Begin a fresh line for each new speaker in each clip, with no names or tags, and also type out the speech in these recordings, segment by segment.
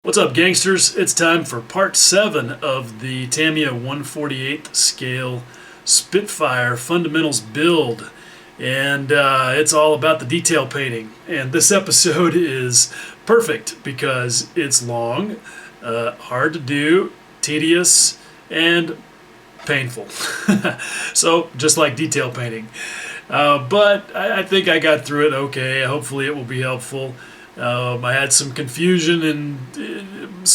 What's up, gangsters? It's time for part 7 of the Tamiya 1/48 scale Spitfire fundamentals build, and it's all about the detail painting. And this episode is perfect because it's long, hard to do, tedious, and painful. So just like detail painting, but I think I got through it okay. Hopefully it will be helpful. I had some confusion in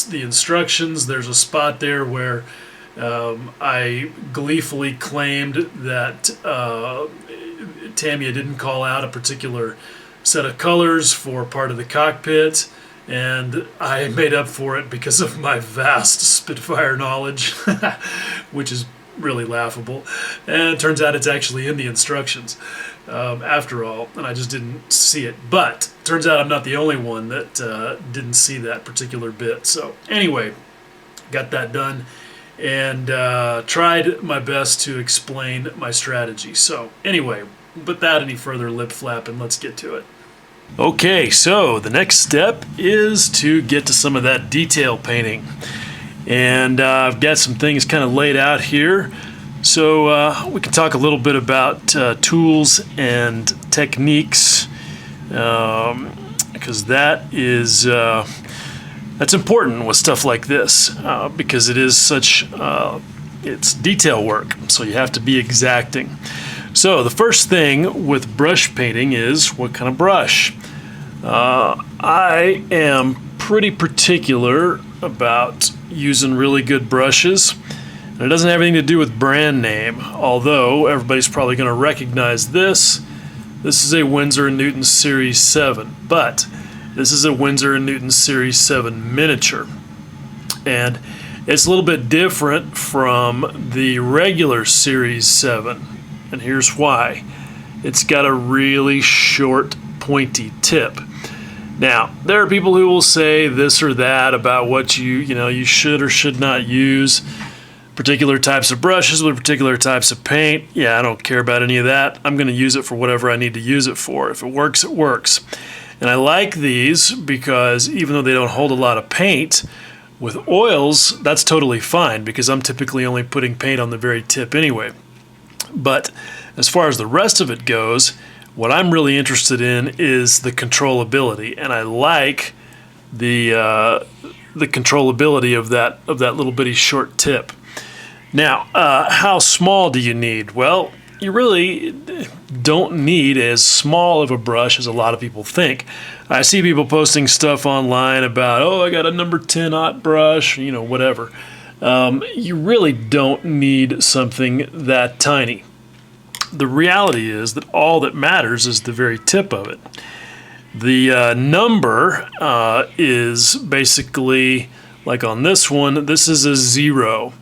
the instructions. There's a spot there where I gleefully claimed that Tamiya didn't call out a particular set of colors for part of the cockpit, and I made up for it because of my vast Spitfire knowledge, which is really laughable. And it turns out it's actually in the instructions after all, and I just didn't see it. But turns out I'm not the only one that didn't see that particular bit. So anyway, got that done and tried my best to explain my strategy. So anyway, without any further lip flapping, let's get to it. Okay, so the next step is to get to some of that detail painting. And I've got some things kind of laid out here. So we can talk a little bit about tools and techniques, because that's important with stuff like this, because it is such it's detail work, so you have to be exacting. So the first thing with brush painting is what kind of brush. I am pretty particular about using really good brushes. And it doesn't have anything to do with brand name, although everybody's probably going to recognize this. This is a Winsor & Newton Series 7, but this is a Winsor & Newton Series 7 miniature. And it's a little bit different from the regular Series 7, and here's why. It's got a really short, pointy tip. Now, there are people who will say this or that about what you should or should not use. Particular types of brushes with particular types of paint. Yeah, I don't care about any of that. I'm going to use it for whatever I need to use it for. If it works, it works. And I like these because even though they don't hold a lot of paint, with oils, that's totally fine because I'm typically only putting paint on the very tip anyway. But as far as the rest of it goes, what I'm really interested in is the controllability, and I like the controllability of that little bitty short tip. Now, how small do you need? Well, you really don't need as small of a brush as a lot of people think. I see people posting stuff online about, oh, I got a number 10-aught brush, whatever. You really don't need something that tiny. The reality is that all that matters is the very tip of it. The number is basically, like on this one, this is a 0.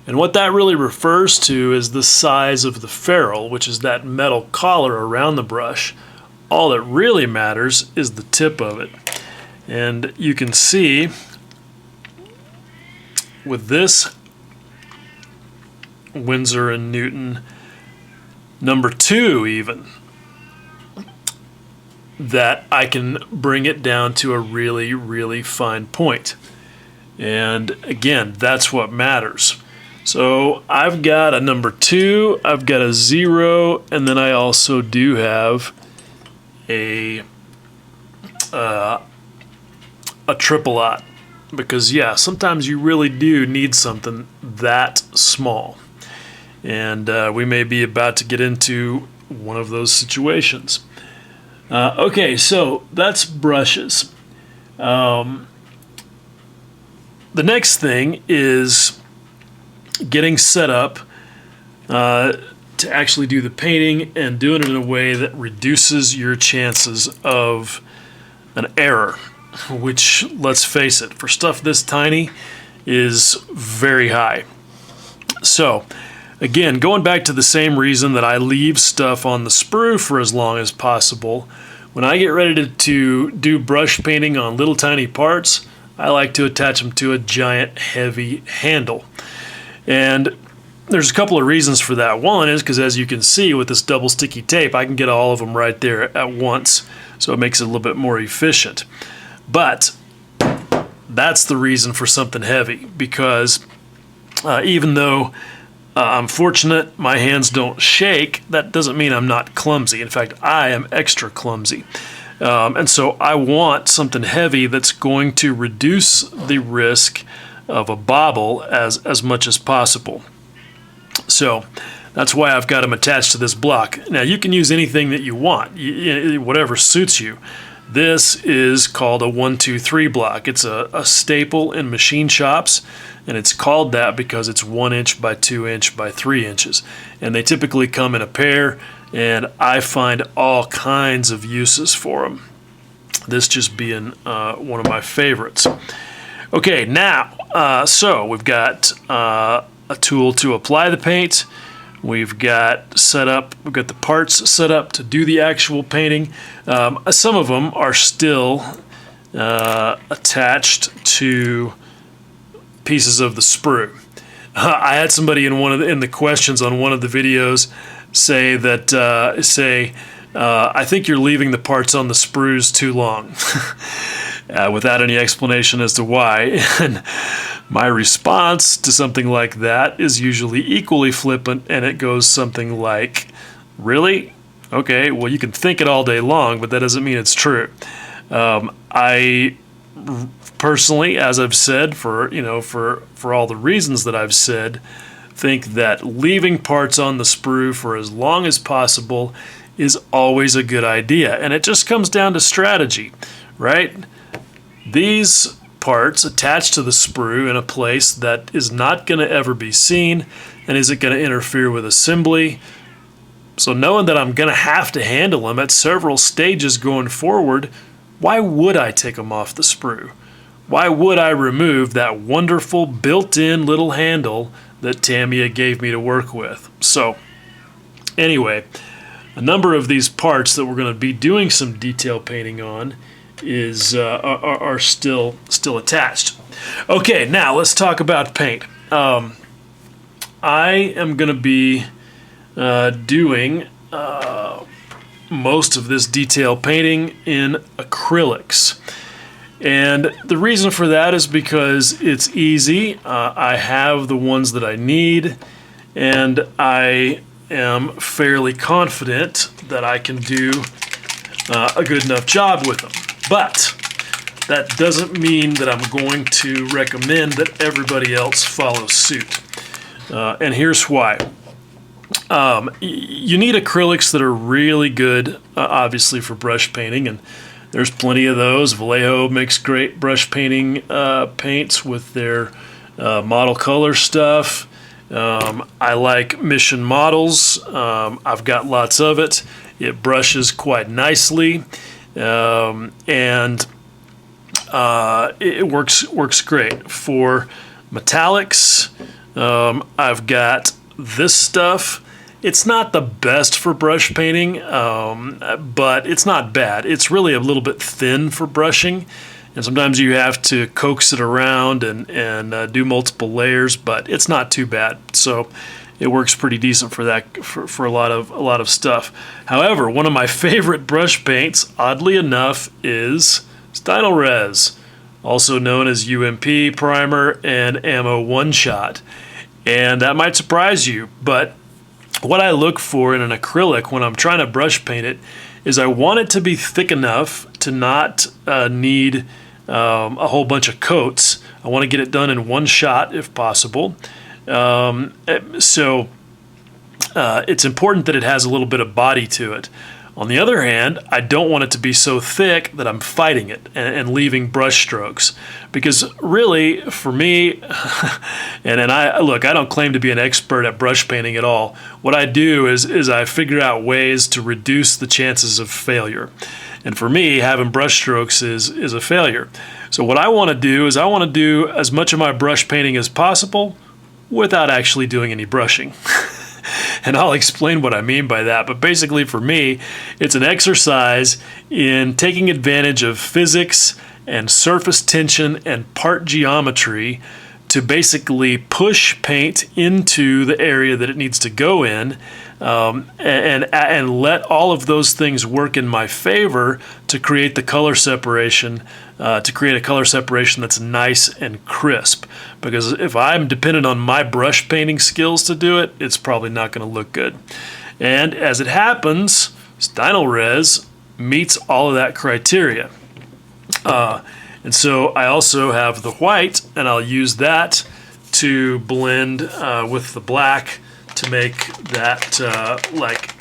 And what that really refers to is the size of the ferrule, which is that metal collar around the brush. All that really matters is the tip of it. And you can see with this Winsor & Newton number 2 even, that I can bring it down to a really, really fine point. And again, that's what matters. So I've got a number 2, I've got a 0, and then I also do have a triple-aught. Because yeah, sometimes you really do need something that small. And we may be about to get into one of those situations. Okay, so that's brushes. The next thing is getting set up to actually do the painting and doing it in a way that reduces your chances of an error, which, let's face it, for stuff this tiny is very high. So again, going back to the same reason that I leave stuff on the sprue for as long as possible, when I get ready to do brush painting on little tiny parts, I like to attach them to a giant heavy handle. And there's a couple of reasons for that. One is because, as you can see with this double sticky tape, I can get all of them right there at once, so it makes it a little bit more efficient. But that's the reason for something heavy, because even though I'm fortunate my hands don't shake, that doesn't mean I'm not clumsy. In fact, I am extra clumsy. And so I want something heavy that's going to reduce the risk of a bobble as much as possible. So that's why I've got them attached to this block. Now you can use anything that you want, whatever suits you. This is called a 1-2-3 block. It's a staple in machine shops, and it's called that because it's 1 inch by 2 inch by 3 inches. And they typically come in a pair, and I find all kinds of uses for them. This just being one of my favorites. Okay, now, so we've got a tool to apply the paint. We've got the parts set up to do the actual painting. Some of them are still attached to pieces of the sprue. I had somebody in the questions on one of the videos say that I think you're leaving the parts on the sprues too long, without any explanation as to why. And my response to something like that is usually equally flippant, and it goes something like, "Really? Okay, well, you can think it all day long, but that doesn't mean it's true." I personally, as I've said, for all the reasons that I've said, think that leaving parts on the sprue for as long as possible is always a good idea, and it just comes down to strategy, right? These parts attached to the sprue in a place that is not going to ever be seen, and isn't going to interfere with assembly. So knowing that I'm going to have to handle them at several stages going forward, why would I take them off the sprue? Why would I remove that wonderful built-in little handle that Tamiya gave me to work with? So anyway, a number of these parts that we're going to be doing some detail painting on are still attached. Okay, now let's talk about paint. I am going to be doing most of this detail painting in acrylics. And the reason for that is because it's easy. I have the ones that I need, and I am fairly confident that I can do a good enough job with them. But that doesn't mean that I'm going to recommend that everybody else follow suit. And here's why. You need acrylics that are really good, obviously, for brush painting, and there's plenty of those. Vallejo makes great brush painting paints with their model color stuff. I like Mission Models. I've got lots of it. It brushes quite nicely, and it works great. For metallics, I've got this stuff. It's not the best for brush painting, but it's not bad. It's really a little bit thin for brushing, and sometimes you have to coax it around and do multiple layers, but it's not too bad. So it works pretty decent for that, for a lot of stuff. However, one of my favorite brush paints, oddly enough, is Stynylrez Res, also known as UMP primer and ammo one-shot. And that might surprise you, but what I look for in an acrylic when I'm trying to brush paint it is I want it to be thick enough to not need a whole bunch of coats. I want to get it done in one shot if possible. So it's important that it has a little bit of body to it. On the other hand, I don't want it to be so thick that I'm fighting it and leaving brush strokes. Because really, for me, and I don't claim to be an expert at brush painting at all. What I do is I figure out ways to reduce the chances of failure. And for me, having brush strokes is a failure. So what I want to do is I want to do as much of my brush painting as possible without actually doing any brushing. And I'll explain what I mean by that. But basically for me, it's an exercise in taking advantage of physics and surface tension and part geometry to basically push paint into the area that it needs to go in, and let all of those things work in my favor to create the color separation, to create a color separation that's nice and crisp. Because if I'm dependent on my brush painting skills to do it, it's probably not going to look good. And as it happens, Stynylrez meets all of that criteria. And so I also have the white, and I'll use that to blend with the black to make that like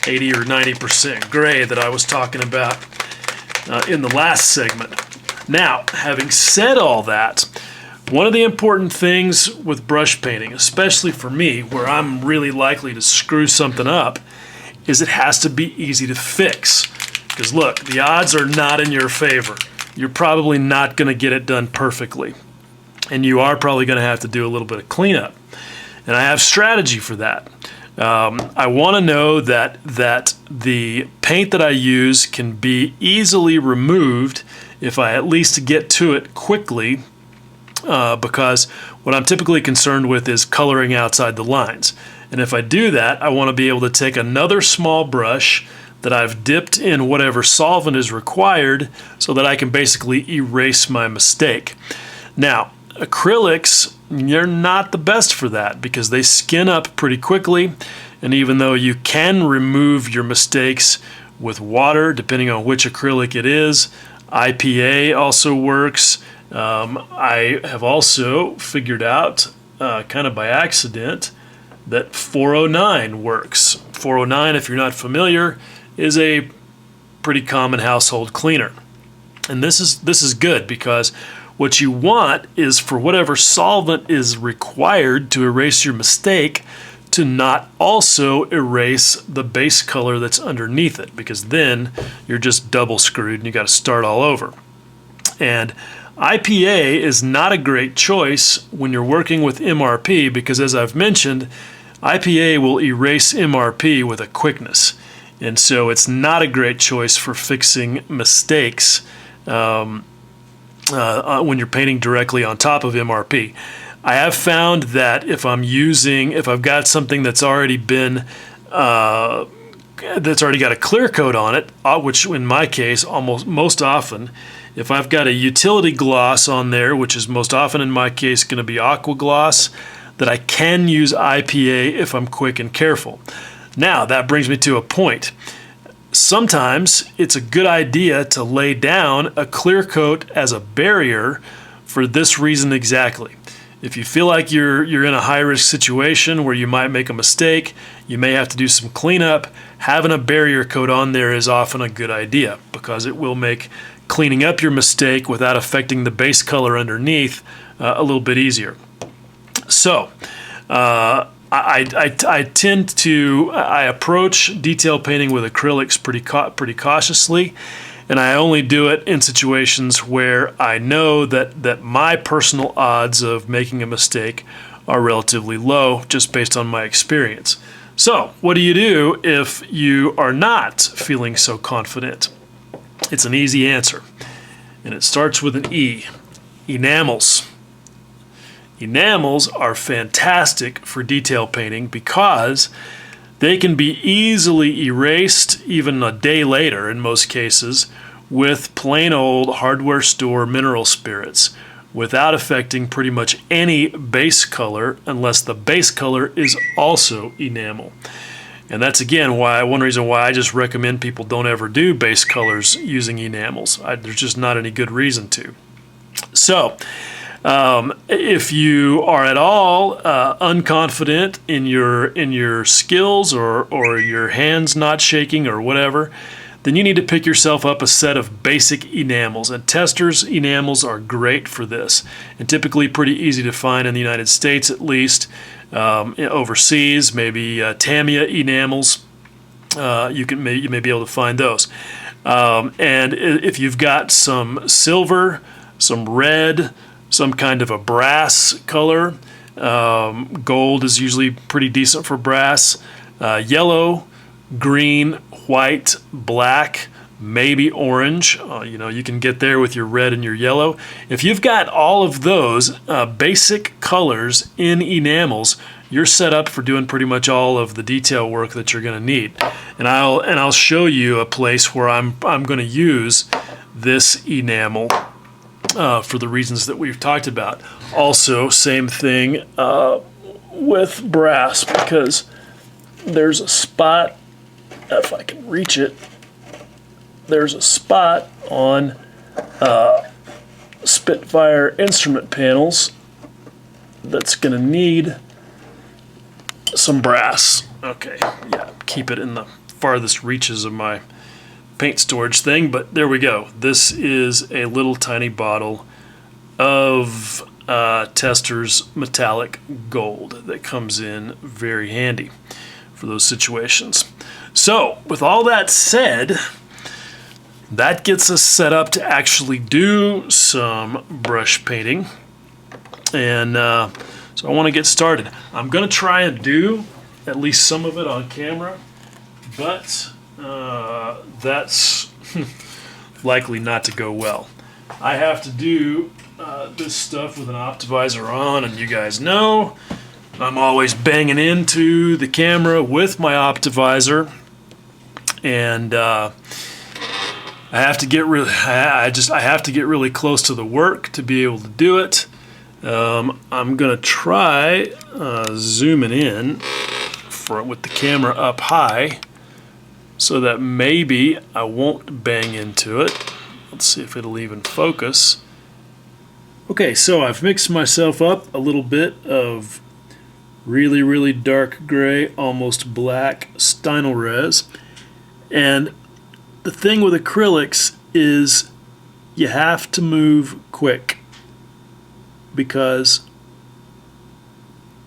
80 or 90% gray that I was talking about in the last segment. Now, having said all that, one of the important things with brush painting, especially for me, where I'm really likely to screw something up, is it has to be easy to fix. Because look, the odds are not in your favor. You're probably not going to get it done perfectly. And you are probably going to have to do a little bit of cleanup. And I have strategy for that. I want to know that the paint that I use can be easily removed if I at least get to it quickly, because what I'm typically concerned with is coloring outside the lines. And if I do that, I want to be able to take another small brush that I've dipped in whatever solvent is required so that I can basically erase my mistake. Now, acrylics, you're not the best for that because they skin up pretty quickly, and even though you can remove your mistakes with water, depending on which acrylic it is, IPA also works. I have also figured out, kind of by accident, that 409 works. 409, if you're not familiar, is a pretty common household cleaner. And this is good because what you want is for whatever solvent is required to erase your mistake to not also erase the base color that's underneath it, because then you're just double screwed and you got to start all over. And IPA is not a great choice when you're working with MRP because, as I've mentioned, IPA will erase MRP with a quickness. And so it's not a great choice for fixing mistakes when you're painting directly on top of MRP. I have found that if I've got something that's already been, that's already got a clear coat on it, which in my case, most often, if I've got a utility gloss on there, which is most often in my case going to be aqua gloss, that I can use IPA if I'm quick and careful. Now, that brings me to a point. Sometimes it's a good idea to lay down a clear coat as a barrier for this reason exactly. If you feel like you're in a high-risk situation where you might make a mistake, you may have to do some cleanup, having a barrier coat on there is often a good idea because it will make cleaning up your mistake without affecting the base color underneath a little bit easier. So, I tend to approach detail painting with acrylics pretty cautiously, and I only do it in situations where I know that my personal odds of making a mistake are relatively low, just based on my experience. So, what do you do if you are not feeling so confident? It's an easy answer, and it starts with an E. Enamels. Enamels are fantastic for detail painting because they can be easily erased even a day later in most cases with plain old hardware store mineral spirits without affecting pretty much any base color unless the base color is also enamel. And that's again one reason why I just recommend people don't ever do base colors using enamels. There's just not any good reason to. So, if you are at all unconfident in your skills or your hands not shaking or whatever, then you need to pick yourself up a set of basic enamels. And Testors enamels are great for this, and typically pretty easy to find in the United States at least. Overseas, maybe tamiya enamels. You may be able to find those. And if you've got some silver, some red, some kind of a brass color. Gold is usually pretty decent for brass. Yellow, green, white, black, maybe orange. You can get there with your red and your yellow. If you've got all of those basic colors in enamels, you're set up for doing pretty much all of the detail work that you're going to need. And I'll show you a place where I'm going to use this enamel for the reasons that we've talked about. Also, same thing with brass, because there's a spot, if I can reach it, there's a spot on Spitfire instrument panels that's going to need some brass. Okay, yeah, keep it in the farthest reaches of my paint storage thing, but there we go. This is a little tiny bottle of Tester's metallic gold that comes in very handy for those situations. So, with all that said, that gets us set up to actually do some brush painting. And so I want to get started. I'm going to try and do at least some of it on camera, but that's likely not to go well. I have to do this stuff with an optivisor on, and you guys know I'm always banging into the camera with my optivisor, and I have to get really I have to get really close to the work to be able to do it. I'm gonna try zooming in with the camera up high so that maybe I won't bang into it. Let's see if it'll even focus. Okay, so I've mixed myself up a little bit of really dark gray, almost black Stynylrez res. And the thing with acrylics is you have to move quick, because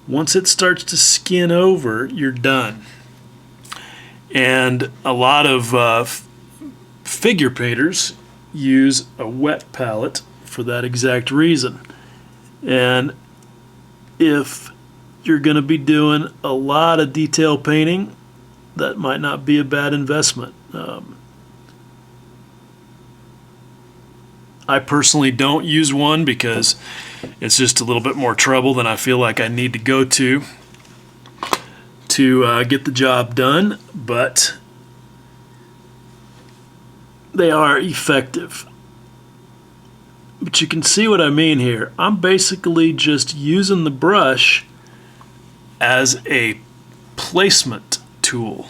once it starts to skin over, you're done. And a lot of figure painters use a wet palette for that exact reason. And if you're going to be doing a lot of detail painting, that might not be a bad investment. I personally don't use one because it's just a little bit more trouble than I feel like I need to go to get the job done, but they are effective. But you can see what I mean here. I'm basically just using the brush as a placement tool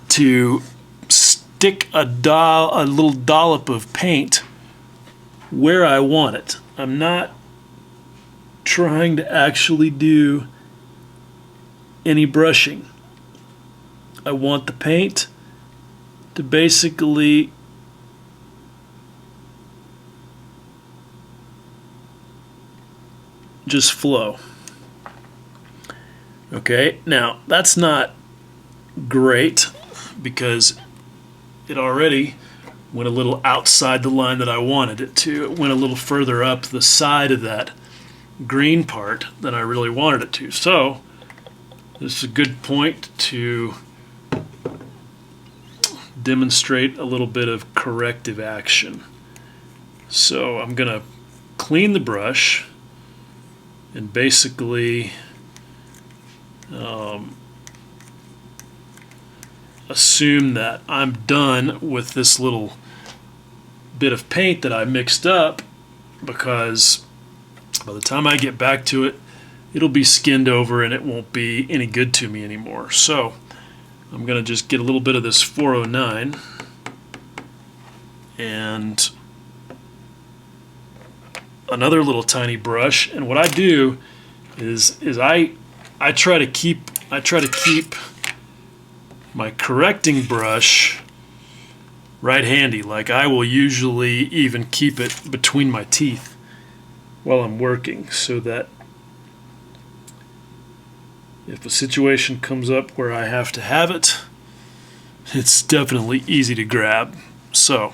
to stick a little dollop of paint where I want it. I'm not trying to actually do any brushing. I want the paint to basically just flow. Okay, now that's not great because it already went a little outside the line that I wanted it to. It went a little further up the side of that green part than I really wanted it to. So this is a good point to demonstrate a little bit of corrective action. So I'm going to clean the brush and basically assume that I'm done with this little bit of paint that I mixed up, because by the time I get back to it, it'll be skinned over and it won't be any good to me anymore. So I'm going to just get a little bit of this 409 and another little tiny brush, and what I do is I try to keep my correcting brush right handy. Like, I will usually even keep it between my teeth while I'm working, so that if a situation comes up where I have to have it, it's definitely easy to grab. So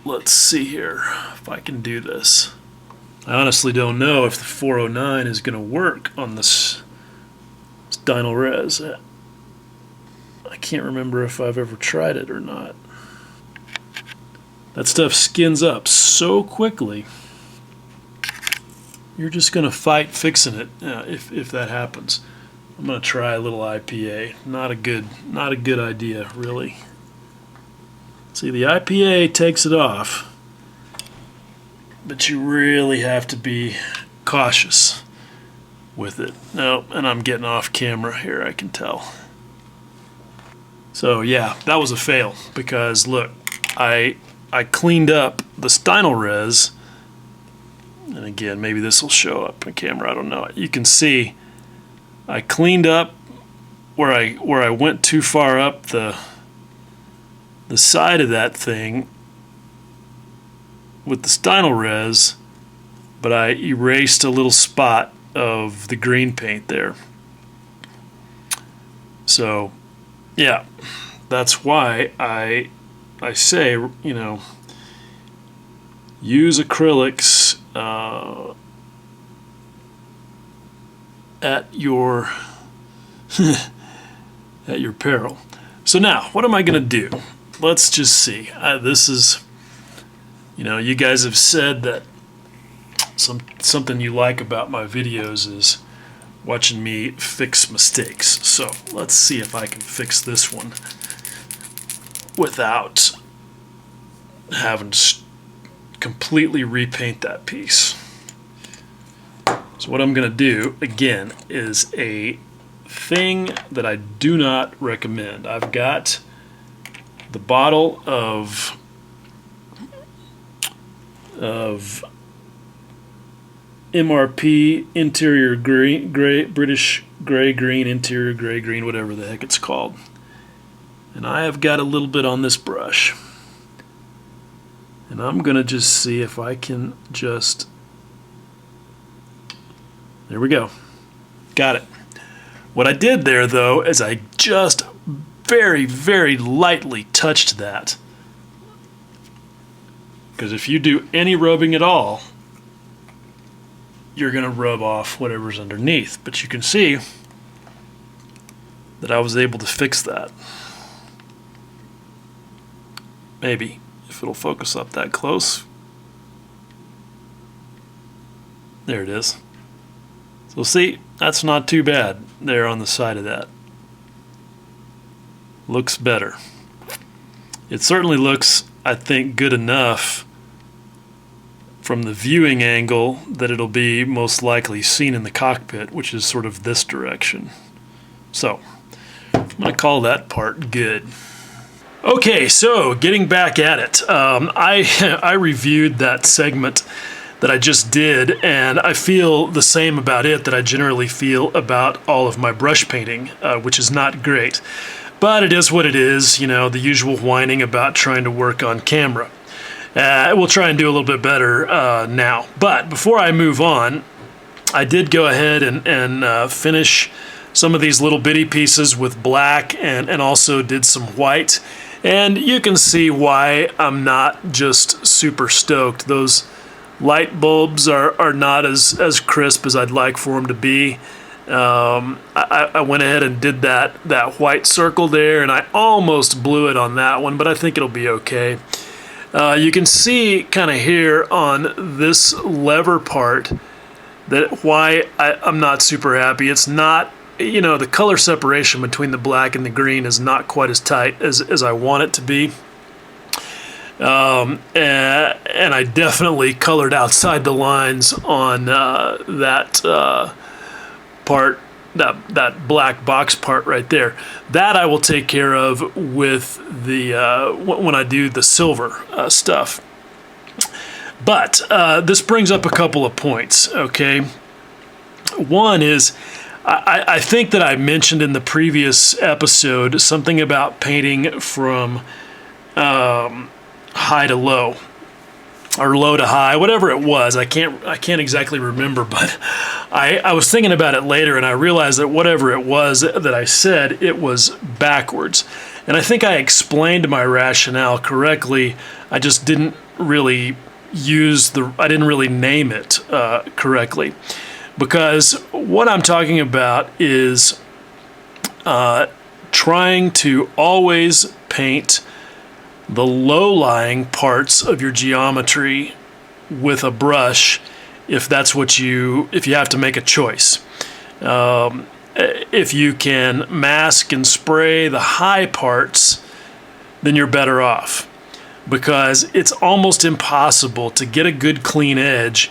let's see here if I can do this. I honestly don't know if the 409 is going to work on this Stynylrez. I can't remember if I've ever tried it or not. That stuff skins up so quickly. you're just going to fight fixing it if that happens. I'm going to try a little IPA. Not a good idea, really. See, the IPA takes it off, but you really have to be cautious with it. No, and I'm getting off camera here, I can tell. So yeah, that was a fail because look, I cleaned up the Stynel res, and again, maybe this will show up on camera, I don't know. You can see I cleaned up where I went too far up the side of that thing with the Stynel res, but I erased a little spot of the green paint there. So yeah, that's why I say, you know, use acrylics at your at your peril. So now, what am I going to do? Let's just see. This is, you know, you guys have said that something you like about my videos is watching me fix mistakes. So let's see if I can fix this one without having to completely repaint that piece. So what I'm going to do, again, is a thing that I do not recommend. I've got the bottle of MRP interior gray, British gray green, interior gray green, whatever the heck it's called. And I have got a little bit on this brush. And I'm going to just see if I can just, there we go. Got it. What I did there, though, is I just very, very lightly touched that. Because if you do any rubbing at all, you're going to rub off whatever's underneath. But you can see that I was able to fix that. Maybe, if it'll focus up that close. There it is. So see, that's not too bad there on the side of that. Looks better. It certainly looks, I think, good enough from the viewing angle that it'll be most likely seen in the cockpit, which is sort of this direction. So, I'm going to call that part good. Okay, so getting back at it, I reviewed that segment that I just did, and I feel the same about it that I generally feel about all of my brush painting, which is not great. But it is what it is, you know, the usual whining about trying to work on camera. We'll try and do a little bit better now. But before I move on, I did go ahead and finish some of these little bitty pieces with black and also did some white. And you can see why I'm not just super stoked. Those light bulbs are not as crisp as I'd like for them to be. I went ahead and did that white circle there, and I almost blew it on that one, but I think it'll be okay. You can see kind of here on this lever part that why I'm not super happy. It's not, you know, the color separation between the black and the green is not quite as tight as I want it to be. And I definitely colored outside the lines on that part, that black box part right there. That I will take care of with the when I do the silver stuff. But this brings up a couple of points, okay? One is, I think that I mentioned in the previous episode something about painting from high to low, or low to high, whatever it was. I can't exactly remember, but I was thinking about it later, and I realized that whatever it was that I said, it was backwards. And I think I explained my rationale correctly. I just didn't really I didn't really name it correctly. Because what I'm talking about is trying to always paint the low-lying parts of your geometry with a brush if that's what if you have to make a choice. If you can mask and spray the high parts, then you're better off, because it's almost impossible to get a good clean edge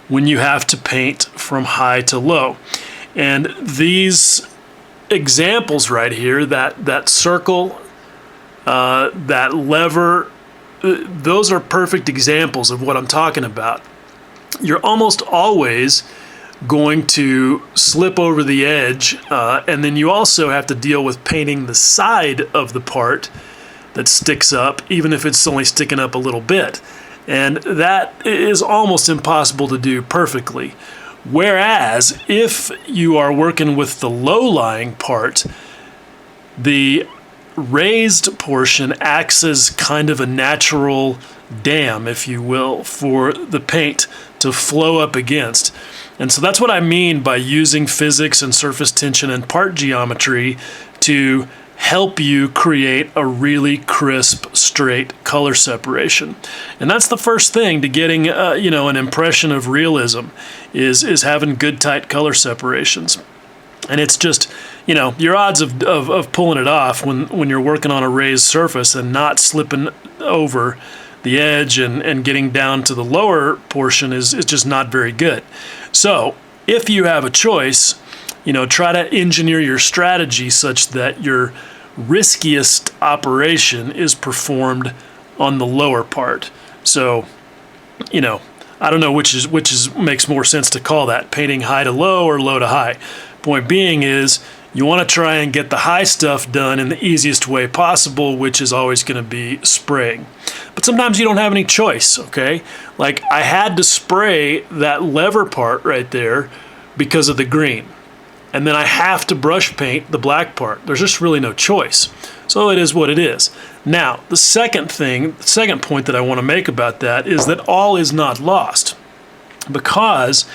when you have to paint from high to low. And these examples right here, that circle, that lever, those are perfect examples of what I'm talking about. You're almost always going to slip over the edge, and then you also have to deal with painting the side of the part that sticks up, even if it's only sticking up a little bit. And that is almost impossible to do perfectly. Whereas if you are working with the low-lying part, the raised portion acts as kind of a natural dam, if you will, for the paint to flow up against. And so that's what I mean by using physics and surface tension and part geometry to help you create a really crisp, straight color separation. And that's the first thing to getting an impression of realism is having good, tight color separations. And it's just, your odds of pulling it off when you're working on a raised surface and not slipping over the edge and getting down to the lower portion is just not very good. So if you have a choice, try to engineer your strategy such that your riskiest operation is performed on the lower part. So, I don't know which makes more sense to call that, painting high to low or low to high. Point being is you want to try and get the high stuff done in the easiest way possible, which is always going to be spraying. But sometimes you don't have any choice, okay? Like I had to spray that lever part right there because of the green. And then I have to brush paint the black part. There's just really no choice. So it is what it is. Now, the second point that I want to make about that is that all is not lost, because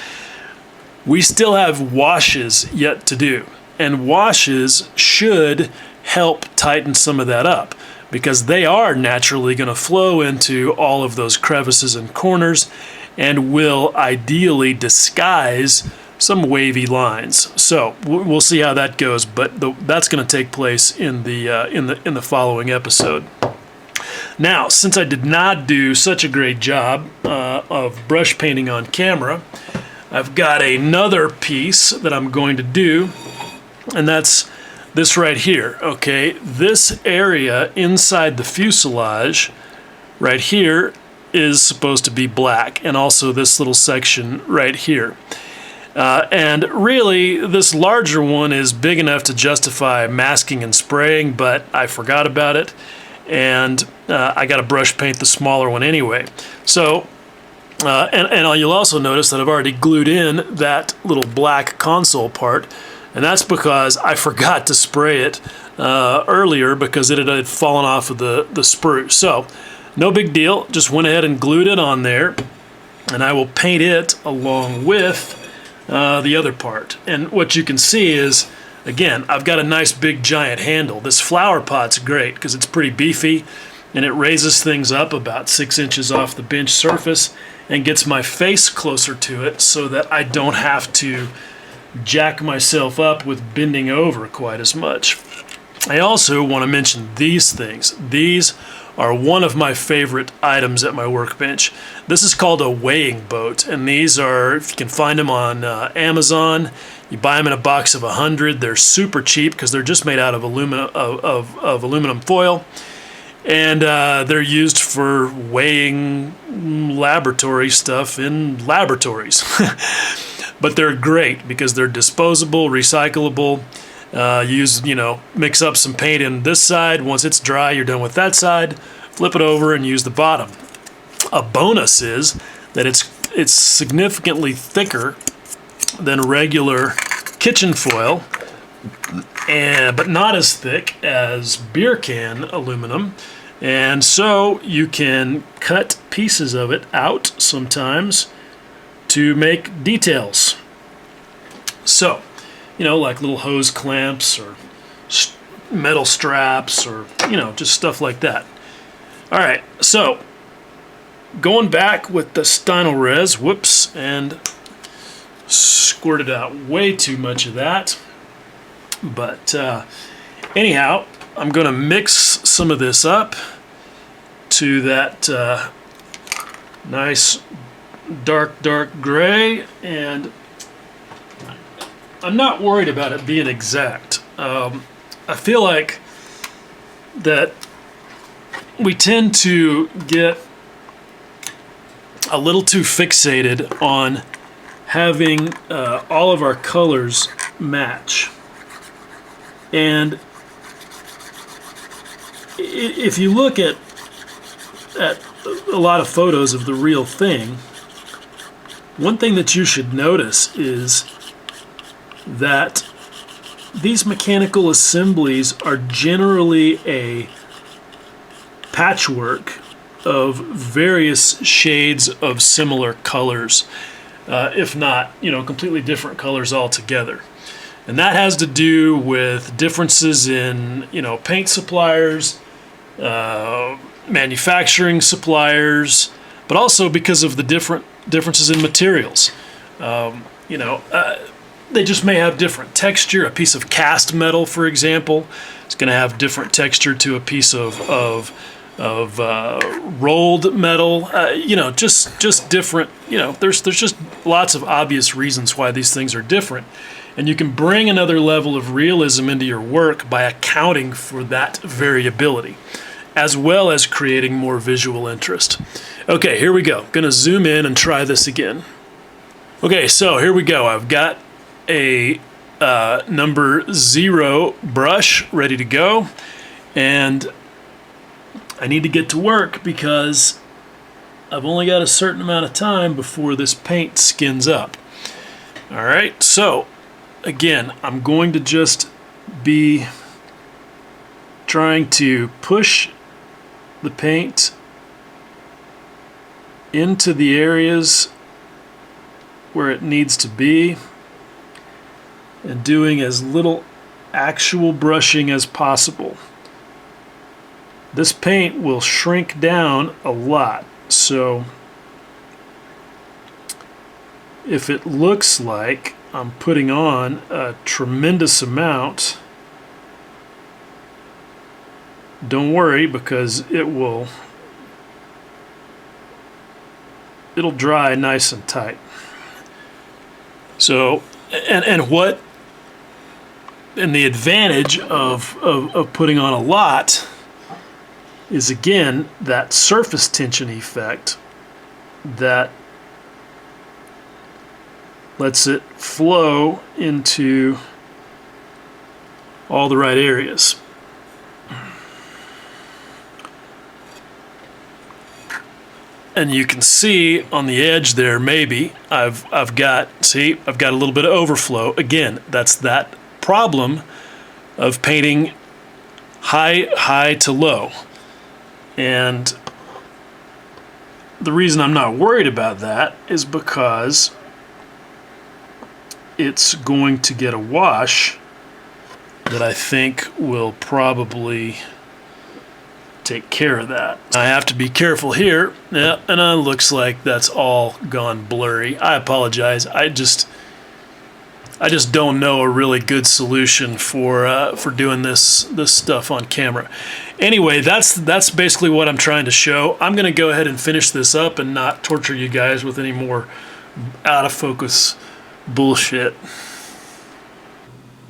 we still have washes yet to do. And washes should help tighten some of that up, because they are naturally going to flow into all of those crevices and corners and will ideally disguise some wavy lines. So we'll see how that goes, but that's going to take place in the following episode. Now, since I did not do such a great job of brush painting on camera, I've got another piece that I'm going to do, and that's this right here. Okay, this area inside the fuselage right here is supposed to be black, and also this little section right here. And really, this larger one is big enough to justify masking and spraying, but I forgot about it, and I got to brush paint the smaller one anyway. So, and you'll also notice that I've already glued in that little black console part, and that's because I forgot to spray it earlier because it had fallen off of the sprue. So, no big deal, just went ahead and glued it on there, and I will paint it along with the other part. And what you can see is, again, I've got a nice big giant handle. This flower pot's great because it's pretty beefy, and it raises things up about 6 inches off the bench surface and gets my face closer to it so that I don't have to jack myself up with bending over quite as much. I also want to mention these things. These are one of my favorite items at my workbench. This is called a weighing boat, and these are, if you can find them on Amazon, you buy them in a box of 100. They're super cheap because they're just made out of aluminum foil, and they're used for weighing laboratory stuff in laboratories. But they're great because they're disposable, recyclable. Mix up some paint in this side. Once it's dry, you're done with that side. Flip it over and use the bottom. A bonus is that it's significantly thicker than regular kitchen foil, but not as thick as beer can aluminum. And so you can cut pieces of it out sometimes to make details. So, like little hose clamps or metal straps or, just stuff like that. All right, so going back with the Stynylrez, and squirted out way too much of that. But anyhow, I'm going to mix some of this up to that nice dark gray, and I'm not worried about it being exact. I feel like that we tend to get a little too fixated on having all of our colors match. And if you look at a lot of photos of the real thing, one thing that you should notice is that these mechanical assemblies are generally a patchwork of various shades of similar colors, if not, completely different colors altogether. And that has to do with differences in, paint suppliers, manufacturing suppliers, but also because of the differences in materials. They just may have different texture. A piece of cast metal, for example, is going to have different texture to a piece of rolled metal. Just different. There's just lots of obvious reasons why these things are different, and you can bring another level of realism into your work by accounting for that variability, as well as creating more visual interest. Okay, here we go. Going to zoom in and try this again. Okay, so here we go. I've got a number 0 brush ready to go, and I need to get to work because I've only got a certain amount of time before this paint skins up. All right, so again, I'm going to just be trying to push the paint into the areas where it needs to be, and doing as little actual brushing as possible. This paint will shrink down a lot, so if it looks like I'm putting on a tremendous amount, don't worry, because it'll dry nice and tight. So, and the advantage of putting on a lot is, again, that surface tension effect that lets it flow into all the right areas. And you can see on the edge there, maybe I've got a little bit of overflow. Again, that's that problem of painting high to low. And the reason I'm not worried about that is because it's going to get a wash that I think will probably take care of that. I have to be careful here. Yeah, and it looks like that's all gone blurry. I apologize. I just don't know a really good solution for doing this stuff on camera. Anyway, that's basically what I'm trying to show. I'm going to go ahead and finish this up and not torture you guys with any more out of focus bullshit.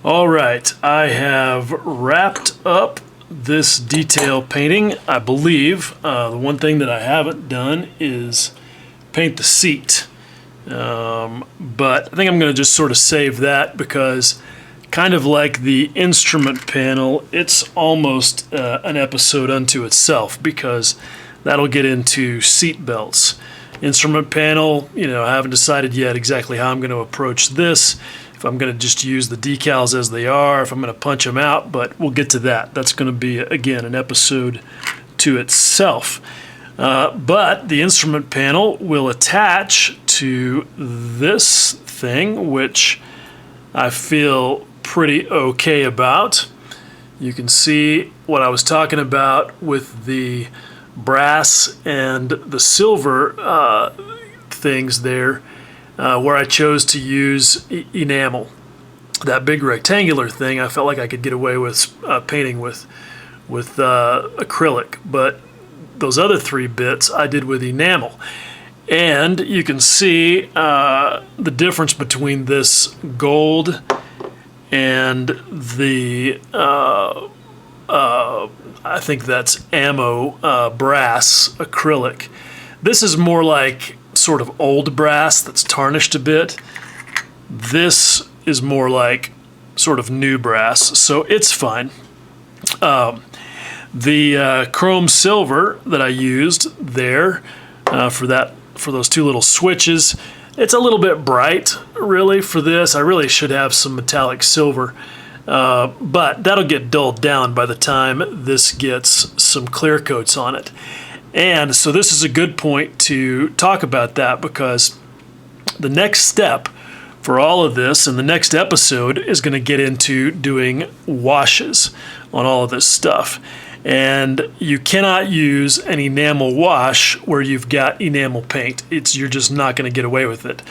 All right, I have wrapped up this detail painting. I believe the one thing that I haven't done is paint the seat. But I think I'm going to just sort of save that because, kind of like the instrument panel, it's almost an episode unto itself, because that'll get into seat belts. Instrument panel, I haven't decided yet exactly how I'm going to approach this. If I'm going to just use the decals as they are, if I'm going to punch them out, but we'll get to that. That's going to be, again, an episode to itself. But the instrument panel will attach to this thing, which I feel pretty okay about. You can see what I was talking about with the brass and the silver things there. where I chose to use enamel. That big rectangular thing, I felt like I could get away with painting with acrylic, but those other 3 bits I did with enamel. And you can see the difference between this gold and the I think that's ammo brass acrylic. This is more like sort of old brass that's tarnished a bit. This is more like sort of new brass, so it's fine. The chrome silver that I used there for those 2 little switches, it's a little bit bright really for this. I really should have some metallic silver, but that'll get dulled down by the time this gets some clear coats on it. And so this is a good point to talk about that, because the next step for all of this in the next episode is going to get into doing washes on all of this stuff. And you cannot use an enamel wash where you've got enamel paint. You're just not going to get away with it,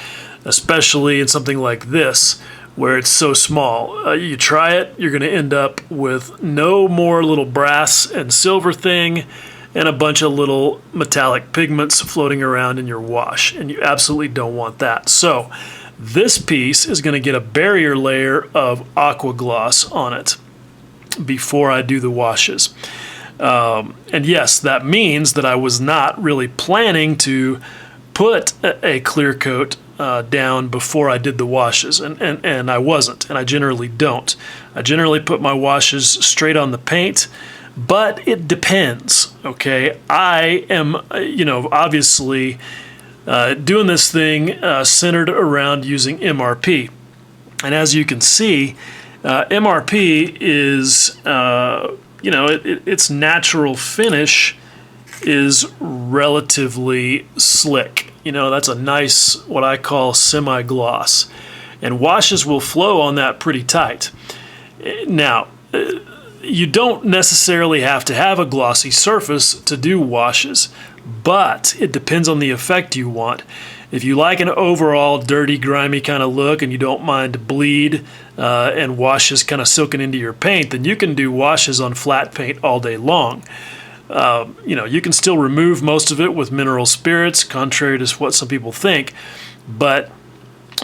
especially in something like this where it's so small. You try it, you're going to end up with no more little brass and silver thing and a bunch of little metallic pigments floating around in your wash, and you absolutely don't want that. So this piece is going to get a barrier layer of aqua gloss on it before I do the washes. And yes, that means that I was not really planning to put a clear coat down before I did the washes, and I wasn't, and I generally don't. I generally put my washes straight on the paint, but it depends, okay? I am, obviously doing this thing centered around using MRP. And as you can see, MRP is, its natural finish is relatively slick. That's a nice, what I call semi-gloss. And washes will flow on that pretty tight. Now, you don't necessarily have to have a glossy surface to do washes, but it depends on the effect you want. If you like an overall dirty, grimy kind of look and you don't mind bleed and washes kind of soaking into your paint, then you can do washes on flat paint all day long. You can still remove most of it with mineral spirits, contrary to what some people think, but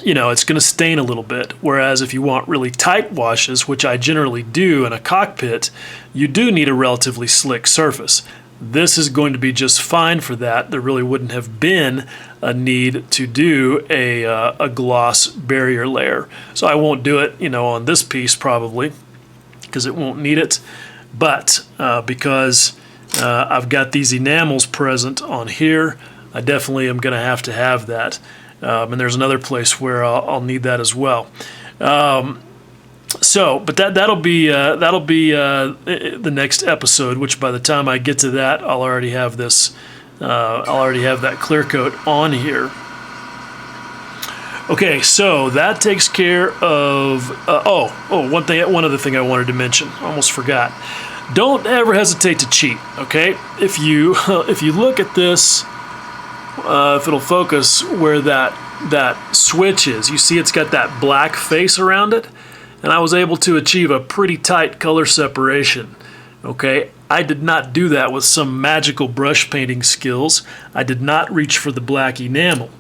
it's going to stain a little bit. Whereas if you want really tight washes, which I generally do in a cockpit, you do need a relatively slick surface. This is going to be just fine for that. There really wouldn't have been a need to do a gloss barrier layer. So I won't do it, on this piece probably, because it won't need it. But because I've got these enamels present on here, I definitely am going to have that. And there's another place where I'll need that as well. But that'll be the next episode. Which by the time I get to that, I'll already have this. I'll already have that clear coat on here. Okay, so that takes care of. One other thing I wanted to mention. Almost forgot. Don't ever hesitate to cheat. Okay, if you look at this. If it'll focus where that switch is, you see it's got that black face around it, and I was able to achieve a pretty tight color separation. Okay, I did not do that with some magical brush painting skills. I did not reach for the black enamel.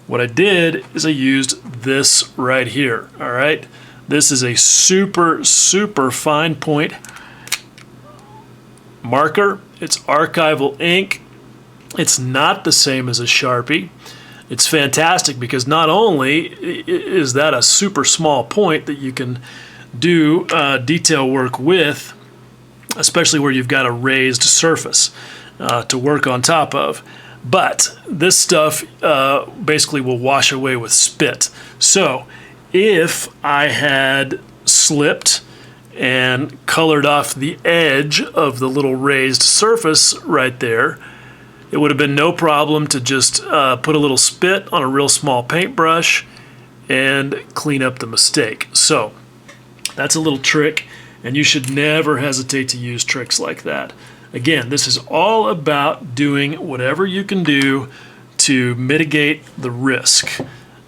What I did is I used this right here. All right, this is a super fine point marker. It's archival ink. It's not the same as a Sharpie. It's fantastic because not only is that a super small point that you can do detail work with, especially where you've got a raised surface to work on top of, but this stuff basically will wash away with spit. So if I had slipped and colored off the edge of the little raised surface right there, it would have been no problem to just put a little spit on a real small paintbrush and clean up the mistake. So that's a little trick, and you should never hesitate to use tricks like that. Again, this is all about doing whatever you can do to mitigate the risk.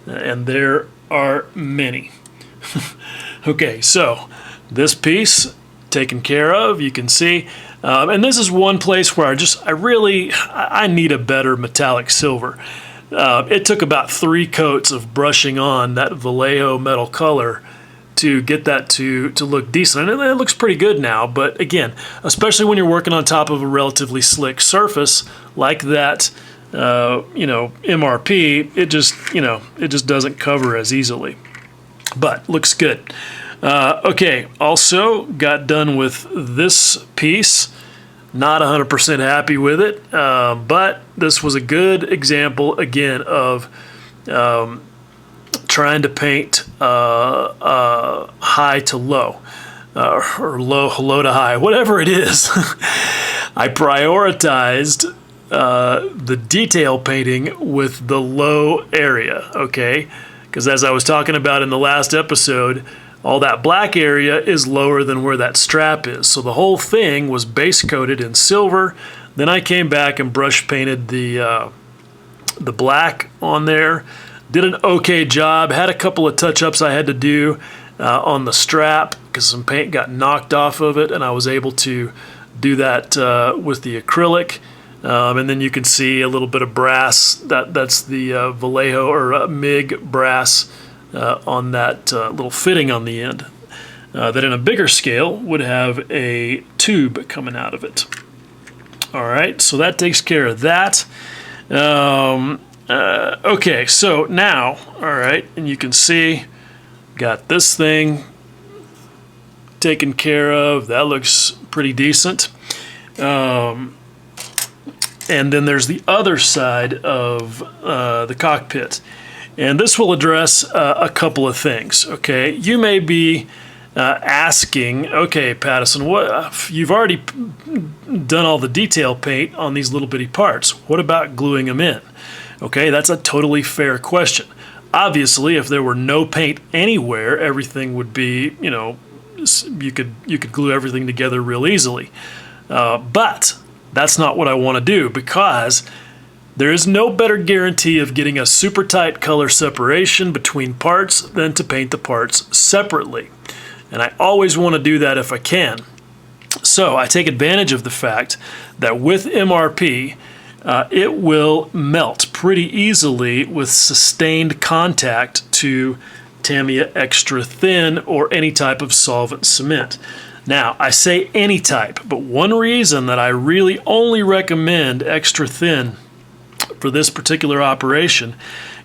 and there are many. Okay, so this piece taken care of, you can see, and this is one place where I need a better metallic silver. It took about 3 coats of brushing on that Vallejo metal color to get that to look decent, and it looks pretty good now. But again, especially when you're working on top of a relatively slick surface like that, MRP, it just doesn't cover as easily. But looks good. Okay, also got done with this piece. Not 100% happy with it, but this was a good example again of trying to paint high to low, or low to high, whatever it is. I prioritized the detail painting with the low area, okay? Because as I was talking about in the last episode, all that black area is lower than where that strap is. So the whole thing was base coated in silver. Then I came back and brush painted the black on there. Did an okay job. Had a couple of touch-ups I had to do on the strap because some paint got knocked off of it, and I was able to do that with the acrylic. And then you can see a little bit of brass. That's the Vallejo or MIG brass on that little fitting on the end. That in a bigger scale would have a tube coming out of it. All right, so that takes care of that. Okay, so now, all right, and you can see, got this thing taken care of. That looks pretty decent. And then there's the other side of the cockpit. And this will address a couple of things, okay? You may be asking, okay, Pattison, you've already done all the detail paint on these little bitty parts. What about gluing them in? Okay, that's a totally fair question. Obviously, if there were no paint anywhere, everything would be, you could glue everything together real easily. But that's not what I want to do, because there is no better guarantee of getting a super tight color separation between parts than to paint the parts separately. And I always want to do that if I can. So I take advantage of the fact that with MRP, it will melt pretty easily with sustained contact to Tamiya Extra Thin or any type of solvent cement. Now, I say any type, but one reason that I really only recommend Extra Thin for this particular operation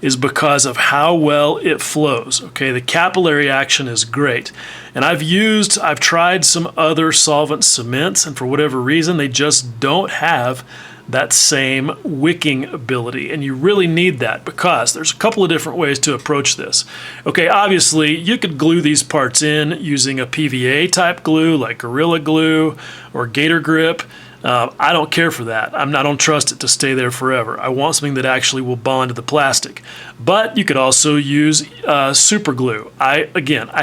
is because of how well it flows. Okay, the capillary action is great. And I've tried some other solvent cements, and for whatever reason, they just don't have that same wicking ability, and you really need that because there's a couple of different ways to approach this. Okay, obviously you could glue these parts in using a PVA type glue like Gorilla Glue or Gator Grip. I don't care for that. I don't trust it to stay there forever. I want something that actually will bond to the plastic. But you could also use super glue. I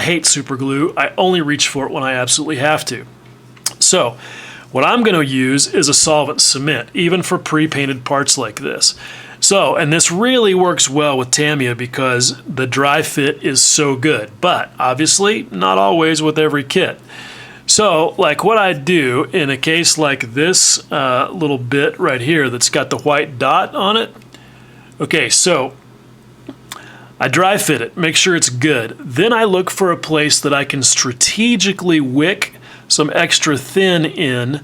hate super glue. I only reach for it when I absolutely have to. So what I'm going to use is a solvent cement, even for pre-painted parts like this. So, and this really works well with Tamiya because the dry fit is so good, but obviously not always with every kit. So, like what I do in a case like this little bit right here that's got the white dot on it. Okay, so I dry fit it, make sure it's good. Then I look for a place that I can strategically wick some Extra Thin in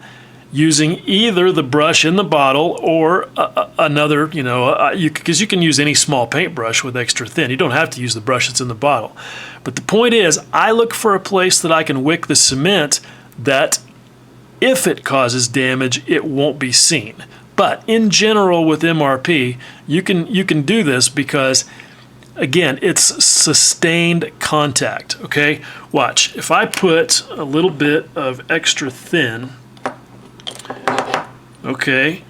using either the brush in the bottle or another, because you can use any small paintbrush with Extra Thin. You don't have to use the brush that's in the bottle. But the point is, I look for a place that I can wick the cement that if it causes damage, it won't be seen. But in general with MRP, you can do this because, again, it's sustained contact, okay? Watch, if I put a little bit of Extra Thin, okay,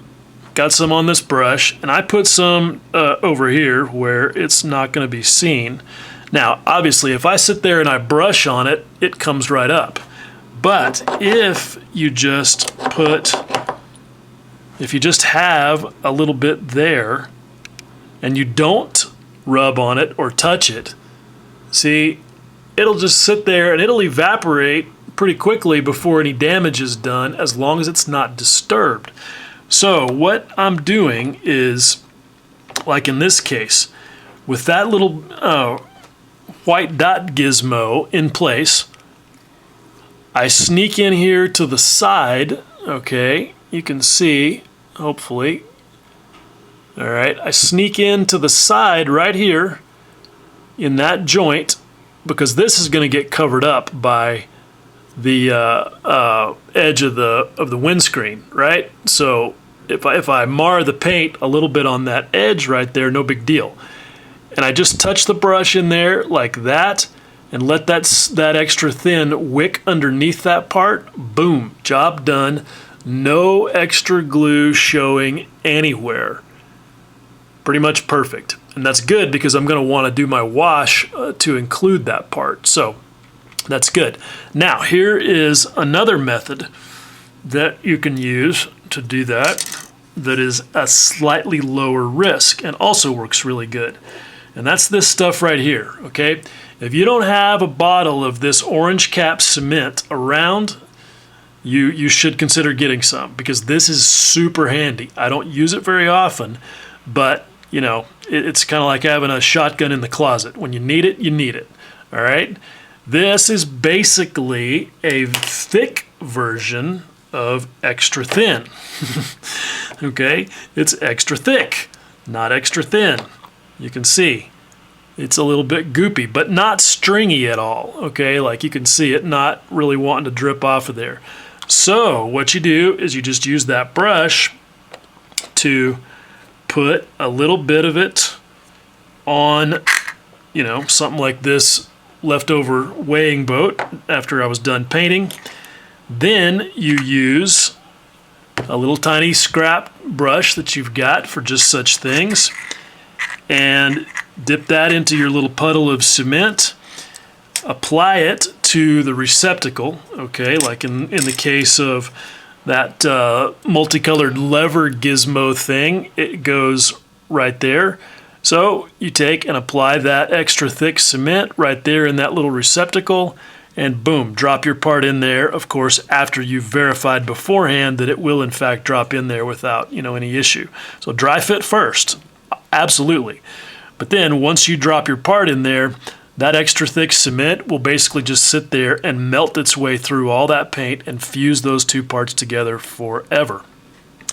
got some on this brush, and I put some over here where it's not going to be seen. Now, obviously, if I sit there and I brush on it, it comes right up. But if you just have a little bit there, and you don't rub on it or touch it, see, it'll just sit there and it'll evaporate pretty quickly before any damage is done, as long as it's not disturbed. So what I'm doing is, like in this case, with that little white dot gizmo in place, I sneak in here to the side, okay, you can see, hopefully. All right, I sneak in to the side right here in that joint, because this is going to get covered up by the edge of the windscreen, right? So if I mar the paint a little bit on that edge right there, no big deal. And I just touch the brush in there like that, and let that extra thin wick underneath that part. Boom, job done. No extra glue showing anywhere. Pretty much perfect. And that's good, because I'm going to want to do my wash to include that part. So that's good. Now, here is another method that you can use to do that is a slightly lower risk and also works really good. And that's this stuff right here, okay? If you don't have a bottle of this orange cap cement around, you should consider getting some, because this is super handy. I don't use it very often, but you know, it's kind of like having a shotgun in the closet. When you need it, you need it. All right? This is basically a thick version of extra thin. Okay? It's extra thick, not extra thin. You can see it's a little bit goopy, but not stringy at all. Okay? Like you can see it not really wanting to drip off of there. So what you do is you just use that brush to put a little bit of it on, you know, something like this leftover weighing boat after I was done painting. Then you use a little tiny scrap brush that you've got for just such things and dip that into your little puddle of cement. Apply it to the receptacle, okay, like in the case of that multicolored lever gizmo thing, it goes right there. So you take and apply that extra thick cement right there in that little receptacle, and boom, drop your part in there, of course, after you've verified beforehand that it will in fact drop in there without, you know, any issue. So dry fit first, absolutely. But then once you drop your part in there, that extra thick cement will basically just sit there and melt its way through all that paint and fuse those two parts together forever.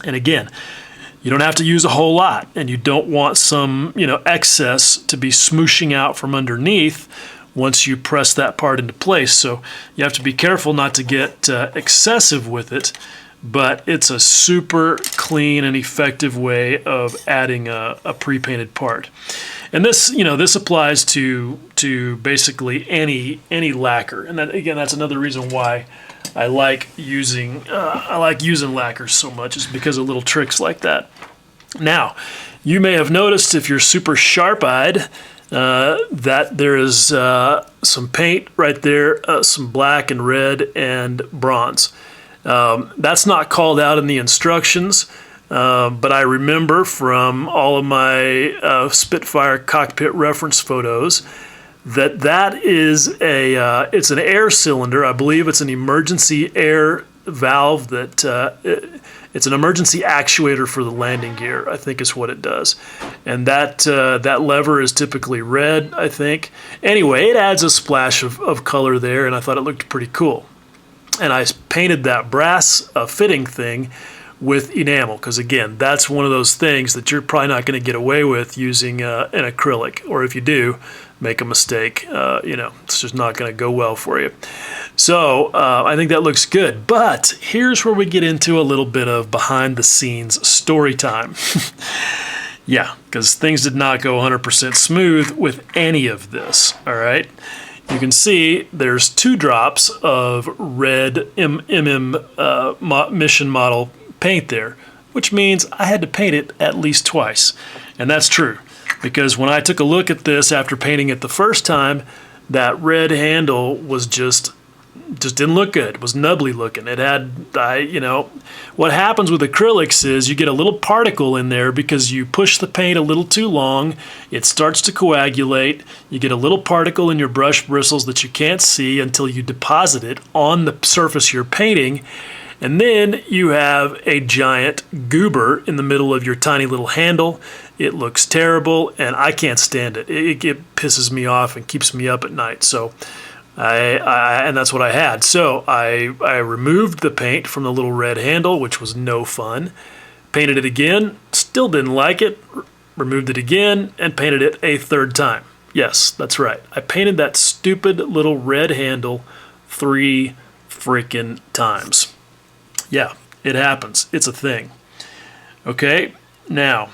And again, you don't have to use a whole lot, and you don't want some, you know, excess to be smooshing out from underneath once you press that part into place. So you have to be careful not to get excessive with it, but it's a super clean and effective way of adding a pre-painted part. And this, you know, this applies to basically any lacquer. And that, again, that's another reason why I like using lacquers so much, is because of little tricks like that. Now, you may have noticed, if you're super sharp-eyed, that there is some paint right there, some black and red and bronze. That's not called out in the instructions. But I remember from all of my Spitfire cockpit reference photos that is it's an air cylinder. I believe it's an emergency air valve that it's an emergency actuator for the landing gear, I think is what it does. And that lever is typically red, I think. Anyway, it adds a splash of color there, and I thought it looked pretty cool. And I painted that brass fitting thing with enamel, because again, that's one of those things that you're probably not going to get away with using an acrylic, or if you do make a mistake, you know, it's just not going to go well for you. So I think that looks good, but here's where we get into a little bit of behind the scenes story time. Yeah, because things did not go 100% smooth with any of this. All right, you can see there's 2 drops of red mission model paint there, which means I had to paint it at least twice. And that's true, because when I took a look at this after painting it the first time, that red handle was just just didn't look good. It was nubbly looking. It had, what happens with acrylics is you get a little particle in there because you push the paint a little too long. It starts to coagulate. You get a little particle in your brush bristles that you can't see until you deposit it on the surface you're painting. And then you have a giant goober in the middle of your tiny little handle. It looks terrible, and I can't stand it. It pisses me off and keeps me up at night. So and that's what I had. So I removed the paint from the little red handle, which was no fun. Painted it again, still didn't like it. Removed it again and painted it a third time. Yes, that's right. I painted that stupid little red handle 3 freaking times. Yeah, it happens. It's a thing. Okay, now,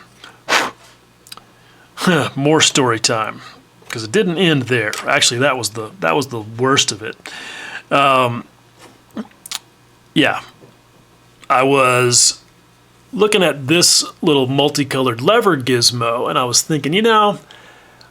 more story time, because it didn't end there. Actually, that was the worst of it. Yeah, I was looking at this little multicolored lever gizmo, and I was thinking,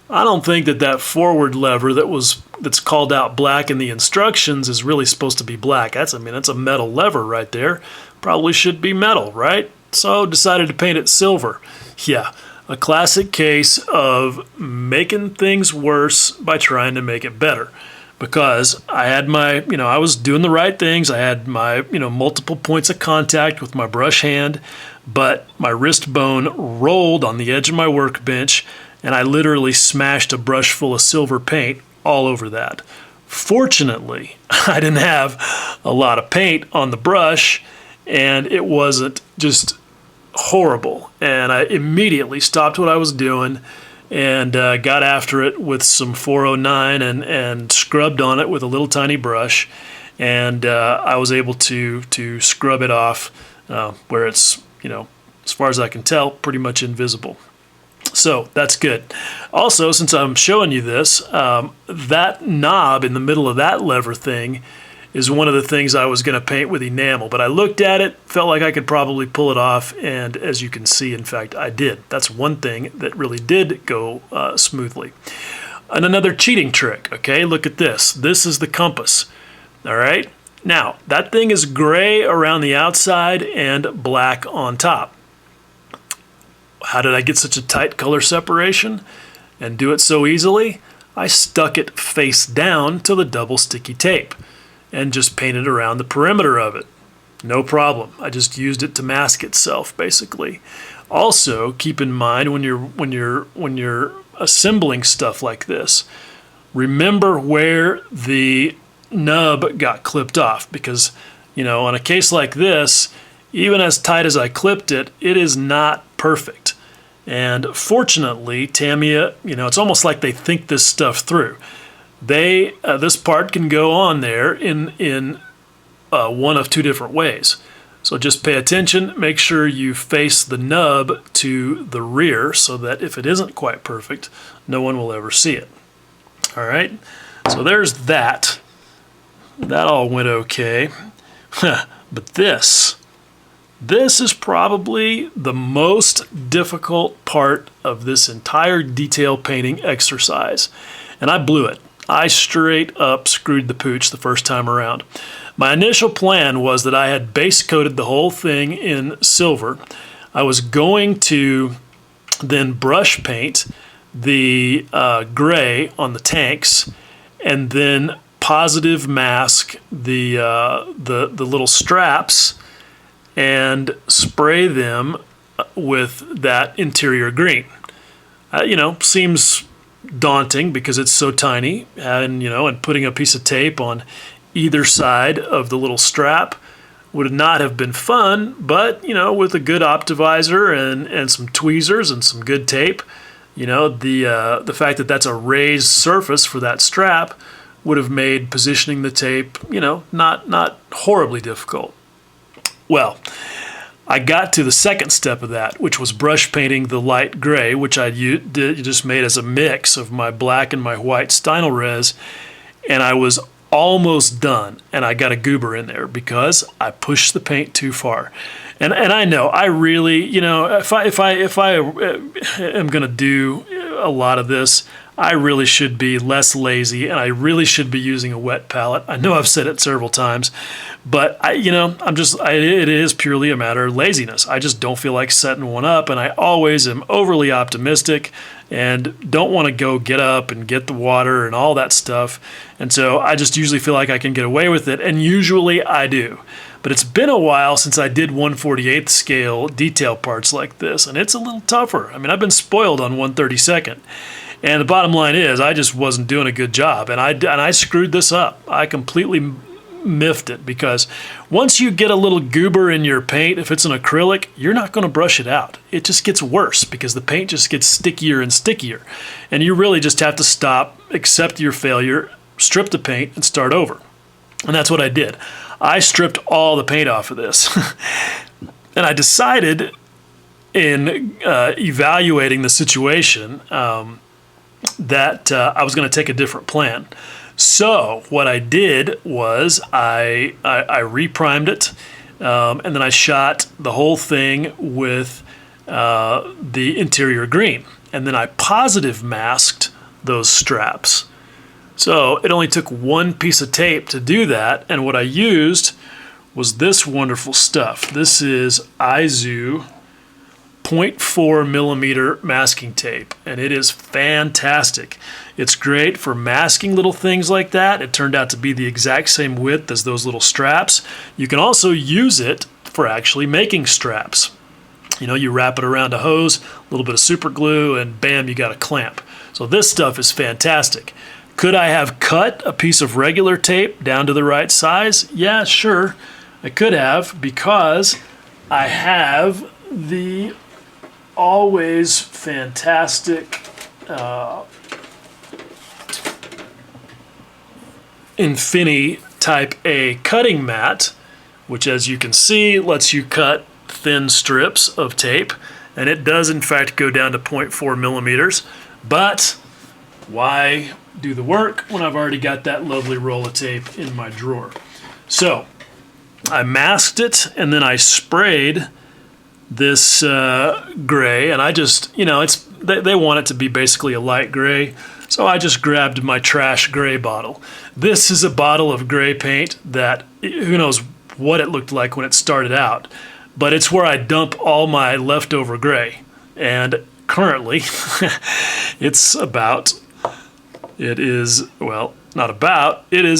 I don't think that forward lever that's called out black in the instructions is really supposed to be black. That's a metal lever right there. Probably should be metal, right? So decided to paint it silver. Yeah, a classic case of making things worse by trying to make it better. Because I had I was doing the right things. I had my, multiple points of contact with my brush hand, but my wrist bone rolled on the edge of my workbench, and I literally smashed a brush full of silver paint all over that. Fortunately, I didn't have a lot of paint on the brush, and it wasn't just horrible. And I immediately stopped what I was doing and got after it with some 409 and scrubbed on it with a little tiny brush. And I was able to scrub it off where it's, as far as I can tell, pretty much invisible. So that's good. Also, since I'm showing you this, that knob in the middle of that lever thing is one of the things I was going to paint with enamel. But I looked at it, felt like I could probably pull it off, and as you can see, in fact, I did. That's one thing that really did go smoothly. And another cheating trick, okay? Look at this. This is the compass, all right? Now, that thing is gray around the outside and black on top. How did I get such a tight color separation and do it so easily? I stuck it face down to the double sticky tape and just painted around the perimeter of it. No problem. I just used it to mask itself, basically. Also, keep in mind when you're assembling stuff like this, remember where the nub got clipped off, because on a case like this, even as tight as I clipped it, it is not perfect. And fortunately, Tamiya, it's almost like they think this stuff through. This part can go on there in one of 2 different ways. So just pay attention, make sure you face the nub to the rear so that if it isn't quite perfect, no one will ever see it. All right, so there's that. That all went okay. But this is probably the most difficult part of this entire detail painting exercise. And I blew it. I straight up screwed the pooch the first time around. My initial plan was that I had base coated the whole thing in silver. I was going to then brush paint the gray on the tanks and then positive mask the little straps and spray them with that interior green. Seems daunting because it's so tiny, and putting a piece of tape on either side of the little strap would not have been fun, but with a good optivisor and some tweezers and some good tape, the fact that that's a raised surface for that strap would have made positioning the tape, not horribly difficult. Well, I got to the second step of that, which was brush painting the light gray, which I just made as a mix of my black and my white Stynylrez, and I was almost done, and I got a goober in there because I pushed the paint too far. And I know I really, if I am going to do a lot of this, I really should be less lazy, and I really should be using a wet palette. I know I've said it several times, but it is purely a matter of laziness. I just don't feel like setting one up, and I always am overly optimistic and don't want to go get up and get the water and all that stuff. And so I just usually feel like I can get away with it, and usually I do. But it's been a while since I did 1/48 scale detail parts like this, and it's a little tougher. I mean, I've been spoiled on 1/32. And the bottom line is, I just wasn't doing a good job, and I screwed this up. I completely miffed it, because once you get a little goober in your paint, if it's an acrylic, you're not going to brush it out. It just gets worse because the paint just gets stickier and stickier. And you really just have to stop, accept your failure, strip the paint, and start over. And that's what I did. I stripped all the paint off of this. And I decided, in evaluating the situation, that I was going to take a different plan. So what I did was I reprimed it, and then I shot the whole thing with the interior green, and then I positive masked those straps. So it only took one piece of tape to do that, and what I used was this wonderful stuff. This is Izu 0.4 millimeter masking tape, and it is fantastic. It's great for masking little things like that. It turned out to be the exact same width as those little straps. You can also use it for actually making straps. You know, you wrap it around a hose, a little bit of super glue, and bam, you got a clamp. So this stuff is fantastic. Could I have cut a piece of regular tape down to the right size? Yeah, sure, I could have, because I have the always fantastic Infini Type A cutting mat, which, as you can see, lets you cut thin strips of tape, and it does in fact go down to 0.4 millimeters. But why do the work when I've already got that lovely roll of tape in my drawer? So I masked it, and then I sprayed this gray, and I just, they want it to be basically a light gray, so I just grabbed my trash gray bottle. This is a bottle of gray paint that, who knows what it looked like when it started out, but it's where I dump all my leftover gray, and currently it is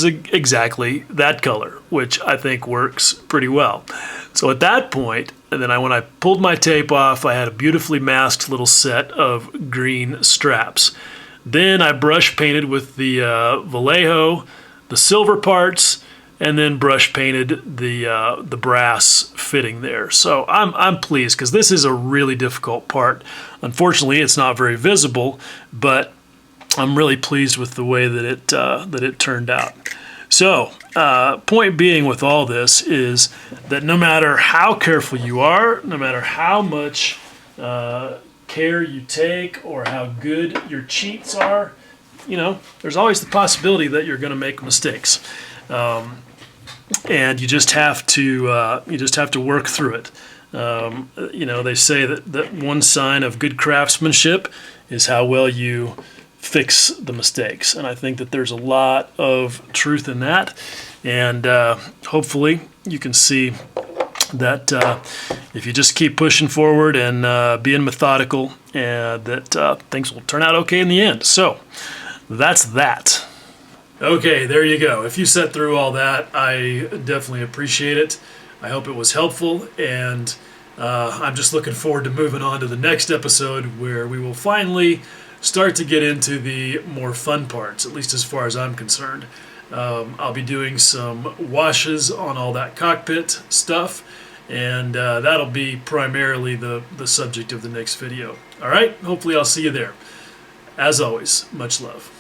exactly that color, which I think works pretty well. So at that point, and then when I pulled my tape off, I had a beautifully masked little set of green straps. Then I brush painted with the Vallejo, the silver parts, and then brush painted the brass fitting there. So I'm pleased, because this is a really difficult part. Unfortunately, it's not very visible, but I'm really pleased with the way that it turned out. So, point being with all this is that no matter how careful you are, no matter how much care you take, or how good your cheats are, there's always the possibility that you're going to make mistakes, and you just have to work through it. They say that one sign of good craftsmanship is how well you fix the mistakes, and I think that there's a lot of truth in that, and hopefully you can see that if you just keep pushing forward and being methodical, that things will turn out okay in the end. So that's that. Okay, there you go. If you sat through all that, I definitely appreciate it. I hope it was helpful, and I'm just looking forward to moving on to the next episode, where we will finally start to get into the more fun parts, at least as far as I'm concerned. I'll be doing some washes on all that cockpit stuff, and that'll be primarily the subject of the next video. All right, hopefully I'll see you there. As always, much love.